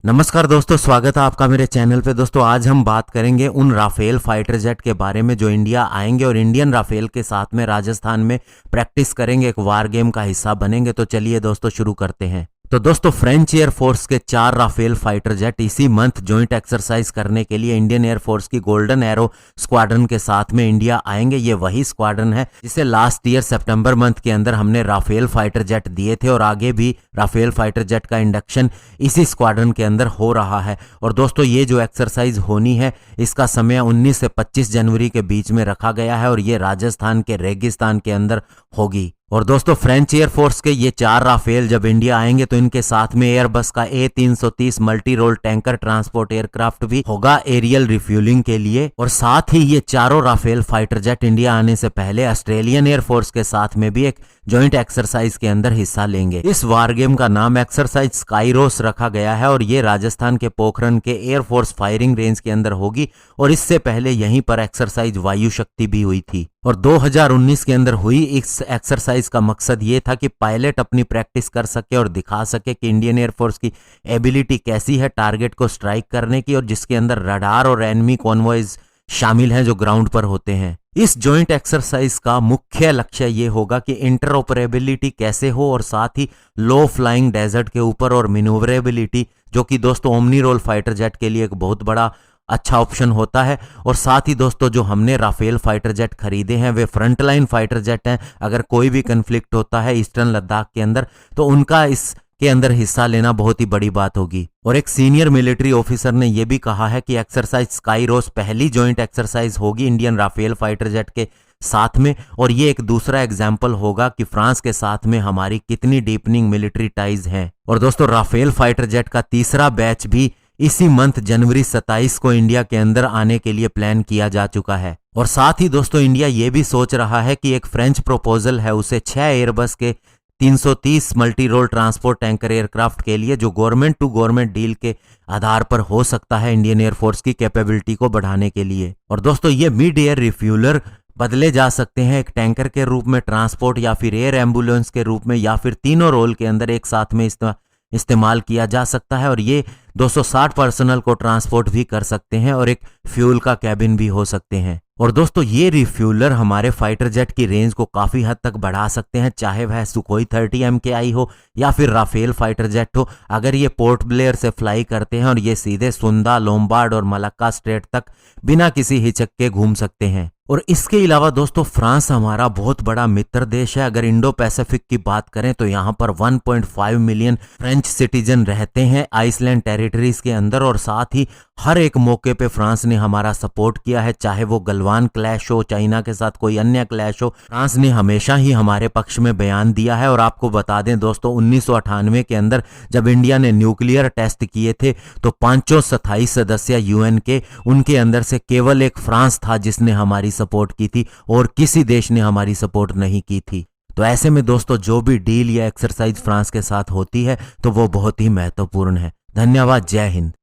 नमस्कार दोस्तों, स्वागत है आपका मेरे चैनल पे। दोस्तों आज हम बात करेंगे उन राफेल फाइटर जेट के बारे में जो इंडिया आएंगे और इंडियन राफेल के साथ में राजस्थान में प्रैक्टिस करेंगे, एक वार गेम का हिस्सा बनेंगे। तो चलिए दोस्तों शुरू करते हैं। तो दोस्तों फ्रेंच एयरफोर्स के 4 राफेल फाइटर जेट इसी मंथ जॉइंट एक्सरसाइज करने के लिए इंडियन एयरफोर्स की गोल्डन एरो स्क्वाड्रन के साथ में इंडिया आएंगे। ये वही स्क्वाड्रन है जिसे लास्ट ईयर सितंबर मंथ के अंदर हमने राफेल फाइटर जेट दिए थे और आगे भी राफेल फाइटर जेट का इंडक्शन इसी स्क्वाड्रन के अंदर हो रहा है। और दोस्तों ये जो एक्सरसाइज होनी है इसका समय 19 से 25 जनवरी के बीच में रखा गया है और ये राजस्थान के रेगिस्तान के अंदर होगी। और दोस्तों फ्रेंच एयरफोर्स के ये 4 राफेल जब इंडिया आएंगे तो इनके साथ में एयरबस का A330 multi role tanker transport aircraft भी होगा एरियल रिफ्यूलिंग के लिए। और साथ ही ये चारों राफेल फाइटर जेट इंडिया आने से पहले ऑस्ट्रेलियन एयरफोर्स के साथ में भी एक जॉइंट एक्सरसाइज के अंदर हिस्सा लेंगे। इस वार गेम का नाम एक्सरसाइज स्काईरोस रखा गया है और ये राजस्थान के पोखरण के एयरफोर्स फायरिंग रेंज के अंदर होगी। और इससे पहले यहीं पर एक्सरसाइज वायु शक्ति भी हुई थी और 2019 के अंदर हुई इस एक्सरसाइज का मकसद ये था कि पायलट अपनी प्रैक्टिस कर सके और दिखा सके कि इंडियन एयरफोर्स की एबिलिटी कैसी है टारगेट को स्ट्राइक करने की, और जिसके अंदर रडार और एनिमी कॉन्वॉयज शामिल हैं जो ग्राउंड पर होते हैं। इस जॉइंट एक्सरसाइज का मुख्य लक्ष्य ये होगा कि इंटरऑपरेबिलिटी कैसे हो और साथ ही लो फ्लाइंग डेजर्ट के ऊपर और मैन्यूवरेबिलिटी, जो कि दोस्तों ओमनी रोल फाइटर जेट के लिए एक बहुत बड़ा अच्छा ऑप्शन होता है। और साथ ही दोस्तों जो हमने राफेल फाइटर जेट खरीदे हैं वे फ्रंटलाइन फाइटर जेट हैं। अगर कोई भी कंफ्लिक्ट होता है ईस्टर्न लद्दाख के अंदर तो उनका इसके अंदर हिस्सा लेना बहुत ही बड़ी बात होगी। और एक सीनियर मिलिट्री ऑफिसर ने यह भी कहा है कि एक्सरसाइज स्काईरोस पहली जॉइंट एक्सरसाइज होगी इंडियन राफेल फाइटर जेट के साथ में, और ये एक दूसरा एग्जाम्पल होगा कि फ्रांस के साथ में हमारी कितनी डीपनिंग मिलिट्री टाइज हैं। और दोस्तों राफेल फाइटर जेट का तीसरा बैच भी इसी मंथ जनवरी 27 को इंडिया के अंदर आने के लिए प्लान किया जा चुका है। और साथ ही दोस्तों इंडिया ये भी सोच रहा है कि एक फ्रेंच प्रपोजल है उसे 6 एयरबस के 330 multi role transport tanker aircraft के लिए, जो गवर्नमेंट टू गवर्नमेंट डील के आधार पर हो सकता है इंडियन एयरफोर्स की कैपेबिलिटी को बढ़ाने के लिए। और दोस्तों ये मिड एयर रिफ्यूलर बदले जा सकते हैं एक टैंकर के रूप में, ट्रांसपोर्ट या फिर एयर एम्बुलेंस के रूप में, या फिर तीनों रोल के अंदर एक साथ में इस्तेमाल किया जा सकता है। और ये 260 पर्सनल को ट्रांसपोर्ट भी कर सकते हैं और एक फ्यूल का कैबिन भी हो सकते हैं। और दोस्तों ये रिफ्यूलर हमारे फाइटर जेट की रेंज को काफी हद तक बढ़ा सकते हैं, चाहे वह सुखोई 30 MKI हो या फिर राफेल फाइटर जेट हो। अगर ये पोर्ट ब्लेयर से फ्लाई करते हैं और ये सीधे सुंदा, लोम्बार्ड और मलक्का स्ट्रेट तक बिना किसी हिचक के घूम सकते हैं। और इसके अलावा दोस्तों फ्रांस हमारा बहुत बड़ा मित्र देश है। अगर इंडो पैसिफिक की बात करें तो यहाँ पर 1.5 मिलियन फ्रेंच सिटीजन रहते हैं आइसलैंड टेरिटरीज के अंदर। और साथ ही हर एक मौके पे फ्रांस ने हमारा सपोर्ट किया है, चाहे वो गलवान क्लैश हो, चाइना के साथ कोई अन्य क्लैश हो, फ्रांस ने हमेशा ही हमारे पक्ष में बयान दिया है। और आपको बता दें दोस्तों 1998 के अंदर जब इंडिया ने न्यूक्लियर टेस्ट किए थे तो 527 सदस्य यूएन के, उनके अंदर से केवल एक फ्रांस था जिसने हमारी सपोर्ट की थी और किसी देश ने हमारी सपोर्ट नहीं की थी। तो ऐसे में दोस्तों जो भी डील या एक्सरसाइज फ्रांस के साथ होती है तो वो बहुत ही महत्वपूर्ण है। धन्यवाद। जय हिंद।